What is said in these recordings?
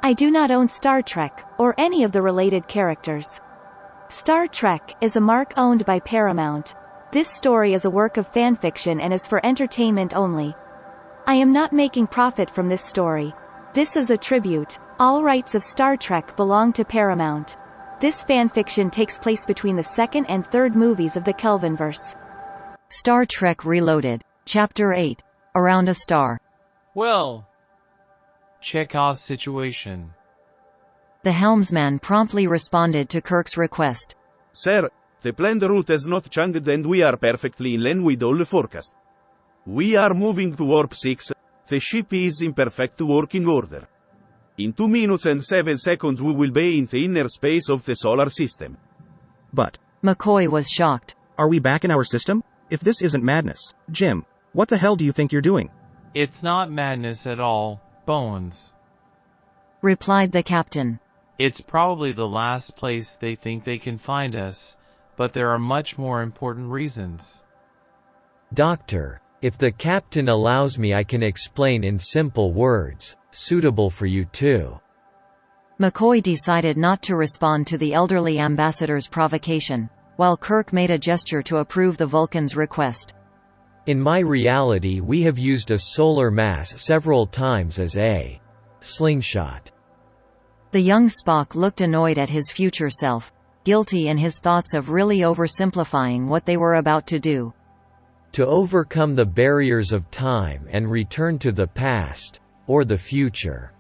I do not own Star Trek, or any of the related characters. Star Trek is a mark owned by Paramount. This story is a work of fanfiction and is for entertainment only. I am not making profit from this story. This is a tribute. All rights of Star Trek belong to Paramount. This fanfiction takes place between the second and third movies of the Kelvinverse. Star Trek Reloaded, Chapter 8, Around a Star. Well, Chekhov's situation. The helmsman promptly responded to Kirk's request. Sir, the planned route has not changed and we are perfectly in line with all forecast. We are moving to Warp 6, the ship is in perfect working order. In 2 minutes and 7 seconds we will be in the inner space of the solar system. But McCoy was shocked. Are we back in our system? If this isn't madness, Jim, what the hell do you think you're doing? It's not madness at all, Bones. Replied the captain. It's probably the last place they think they can find us, but there are much more important reasons. Doctor, if the captain allows me I can explain in simple words, suitable for you too. McCoy decided not to respond to the elderly ambassador's provocation, while Kirk made a gesture to approve the Vulcan's request. In my reality we have used a solar mass several times as a slingshot. The young Spock looked annoyed at his future self, guilty in his thoughts of really oversimplifying what they were about to do. To overcome the barriers of time and return to the past, or the future.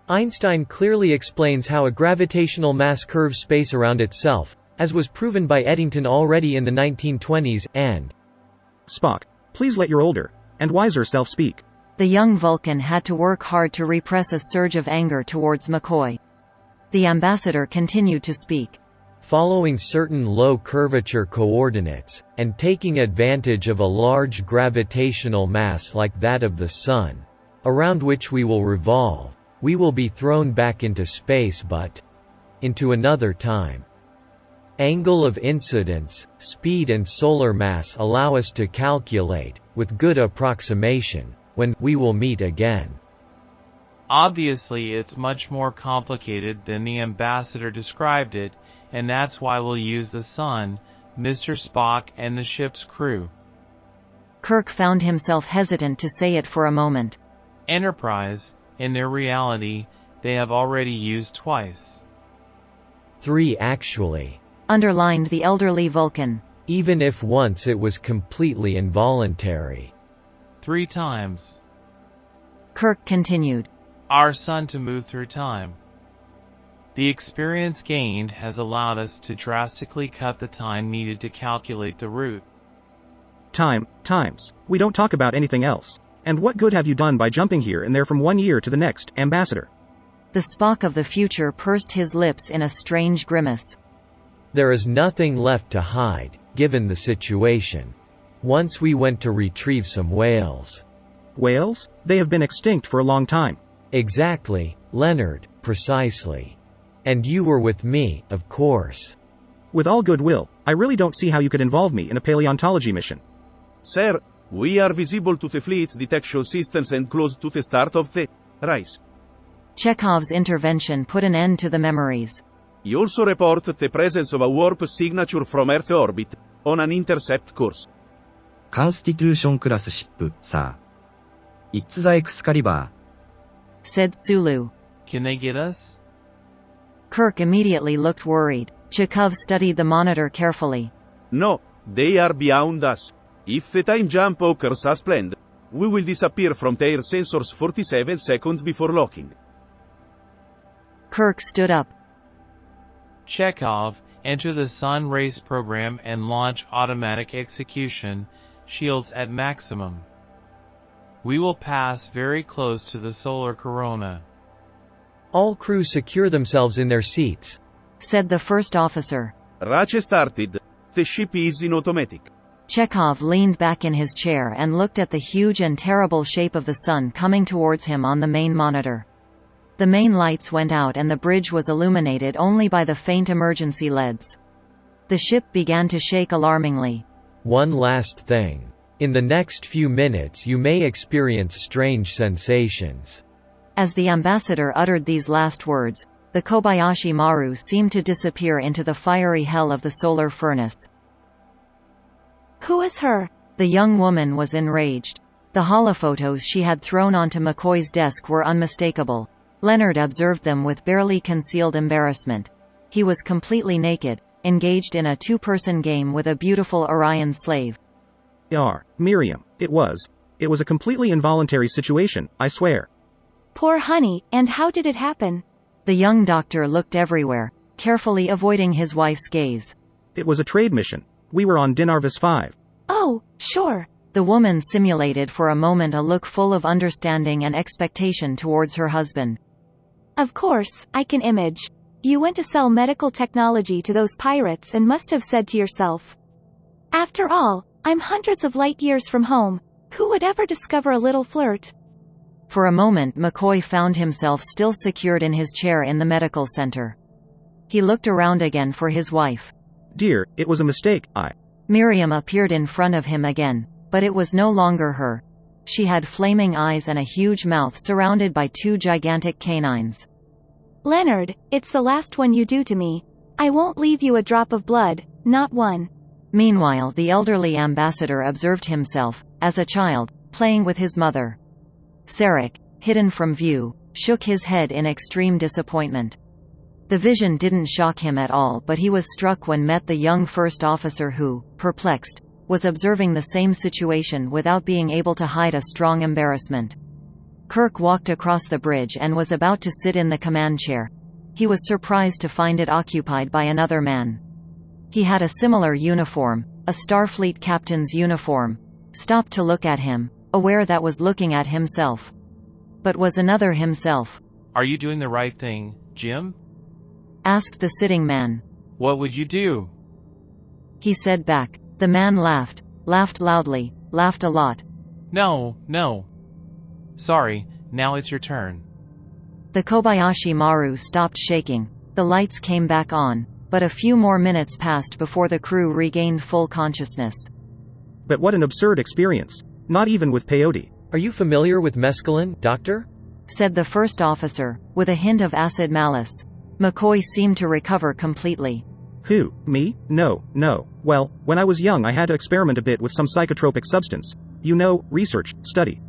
Einstein clearly explains how a gravitational mass curves space around itself, as was proven by Eddington already in the 1920s, and Spock, please let your older and wiser self speak. The young Vulcan had to work hard to repress a surge of anger towards McCoy. The ambassador continued to speak. Following certain low curvature coordinates, and taking advantage of a large gravitational mass like that of the Sun, around which we will revolve, we will be thrown back into space but into another time. Angle of incidence, speed and solar mass allow us to calculate, with good approximation, when we will meet again. Obviously it's much more complicated than the ambassador described it, and that's why we'll use the Sun, Mr. Spock and the ship's crew. Kirk found himself hesitant to say it for a moment. Enterprise, in their reality, they have already used twice. 3 actually. Underlined the elderly Vulcan. Even if once it was completely involuntary. 3 times. Kirk continued. Our Sun to move through time. The experience gained has allowed us to drastically cut the time needed to calculate the route. Times. We don't talk about anything else. And what good have you done by jumping here and there from 1 year to the next, Ambassador? The Spock of the future pursed his lips in a strange grimace. There is nothing left to hide, given the situation. Once we went to retrieve some whales. Whales? They have been extinct for a long time. Exactly, Leonard, precisely. And you were with me, of course. With all goodwill, I really don't see how you could involve me in a paleontology mission. Sir, we are visible to the fleet's detection systems and close to the start of the rise. Chekhov's intervention put an end to the memories. He also reported the presence of a warp signature from Earth orbit, on an intercept course. Constitution class ship, sir. It's the Excalibur. Said Sulu. Can they get us? Kirk immediately looked worried. Chekhov studied the monitor carefully. No, they are beyond us. If the time jump occurs as planned, we will disappear from their sensors 47 seconds before locking. Kirk stood up. Chekhov, enter the Sun race program and launch automatic execution, shields at maximum. We will pass very close to the solar corona. All crew secure themselves in their seats, said the first officer. Rache started. The ship is in automatic. Chekhov leaned back in his chair and looked at the huge and terrible shape of the Sun coming towards him on the main monitor. The main lights went out and the bridge was illuminated only by the faint emergency LEDs. The ship began to shake alarmingly. One last thing. In the next few minutes you may experience strange sensations. As the ambassador uttered these last words, the Kobayashi Maru seemed to disappear into the fiery hell of the solar furnace. Who is her? The young woman was enraged. The holophotos she had thrown onto McCoy's desk were unmistakable. Leonard observed them with barely concealed embarrassment. He was completely naked, engaged in a two-person game with a beautiful Orion slave. Miriam, it was a completely involuntary situation, I swear. Poor honey, and how did it happen? The young doctor looked everywhere, carefully avoiding his wife's gaze. It was a trade mission. We were on Dinarvis 5. Oh, sure. The woman simulated for a moment a look full of understanding and expectation towards her husband. Of course, I can image. You went to sell medical technology to those pirates and must have said to yourself, after all, I'm hundreds of light years from home. Who would ever discover a little flirt? For a moment McCoy found himself still secured in his chair in the medical center. He looked around again for his wife. Dear, it was a mistake, Miriam appeared in front of him again, but it was no longer her. She had flaming eyes and a huge mouth surrounded by two gigantic canines. Leonard, it's the last one you do to me. I won't leave you a drop of blood, not one. Meanwhile, the elderly ambassador observed himself, as a child, playing with his mother. Sarek, hidden from view, shook his head in extreme disappointment. The vision didn't shock him at all, but he was struck when met the young first officer who, perplexed, was observing the same situation without being able to hide a strong embarrassment. Kirk walked across the bridge and was about to sit in the command chair. He was surprised to find it occupied by another man. He had a similar uniform, a Starfleet captain's uniform. Stopped to look at him, aware that was looking at himself. But was another himself. Are you doing the right thing, Jim? Asked the sitting man. What would you do? He said back. The man laughed loudly, laughed a lot. No. Sorry, now it's your turn. The Kobayashi Maru stopped shaking. The lights came back on, but a few more minutes passed before the crew regained full consciousness. But what an absurd experience. Not even with peyote. Are you familiar with mescaline, Doctor? Said the first officer, with a hint of acid malice. McCoy seemed to recover completely. Who, me? No. Well, when I was young I had to experiment a bit with some psychotropic substance. You know, research, study.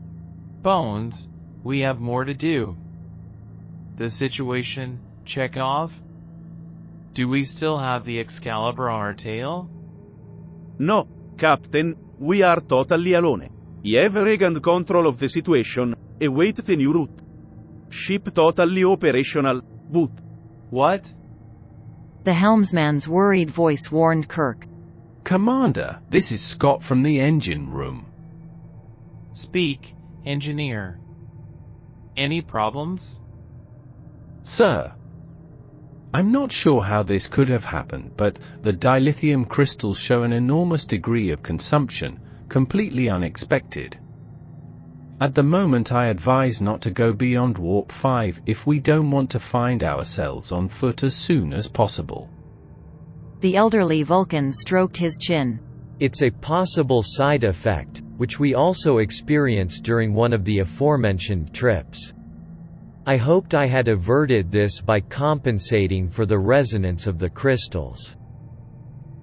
Bones, we have more to do. The situation, Chekhov? Do we still have the Excalibur on our tail? No, Captain, we are totally alone. I have regained control of the situation, await the new route. Ship totally operational, but... What? The helmsman's worried voice warned Kirk. Commander, this is Scott from the engine room. Speak, engineer. Any problems? Sir, I'm not sure how this could have happened, but the dilithium crystals show an enormous degree of consumption, completely unexpected. At the moment I advise not to go beyond Warp 5 if we don't want to find ourselves on foot as soon as possible. The elderly Vulcan stroked his chin. It's a possible side effect, which we also experienced during one of the aforementioned trips. I hoped I had averted this by compensating for the resonance of the crystals.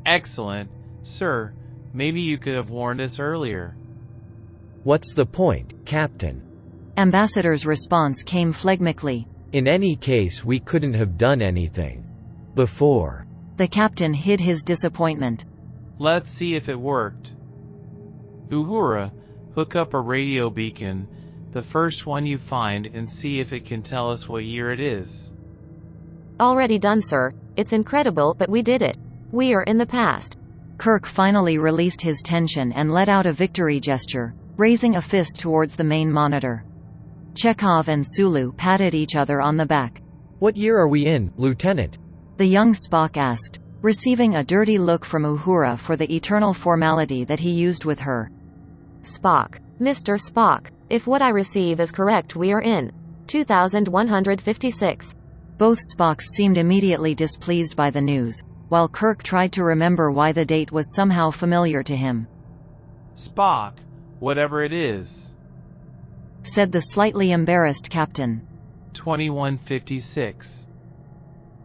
Excellent, sir. Maybe you could have warned us earlier. What's the point, Captain? Ambassador's response came phlegmically. In any case, we couldn't have done anything before. The captain hid his disappointment. Let's see if it worked. Uhura, hook up a radio beacon, the first one you find, and see if it can tell us what year it is. Already done, sir. It's incredible, but we did it. We are in the past. Kirk finally released his tension and let out a victory gesture, raising a fist towards the main monitor. Chekhov and Sulu patted each other on the back. What year are we in, Lieutenant? The young Spock asked, receiving a dirty look from Uhura for the eternal formality that he used with her. Spock. Mr. Spock, if what I receive is correct, we are in 2156. Both Spocks seemed immediately displeased by the news, while Kirk tried to remember why the date was somehow familiar to him. Spock, whatever it is, said the slightly embarrassed captain. 2156.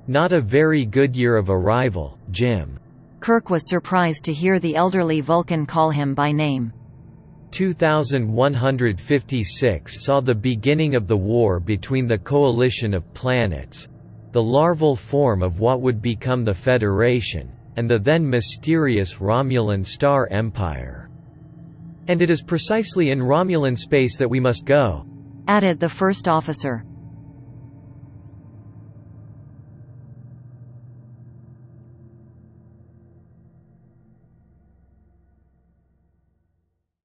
Not a very good year of arrival, Jim. Kirk was surprised to hear the elderly Vulcan call him by name. 2156 saw the beginning of the war between the coalition of planets, the larval form of what would become the Federation, and the then mysterious Romulan Star Empire. And it is precisely in Romulan space that we must go, added the first officer.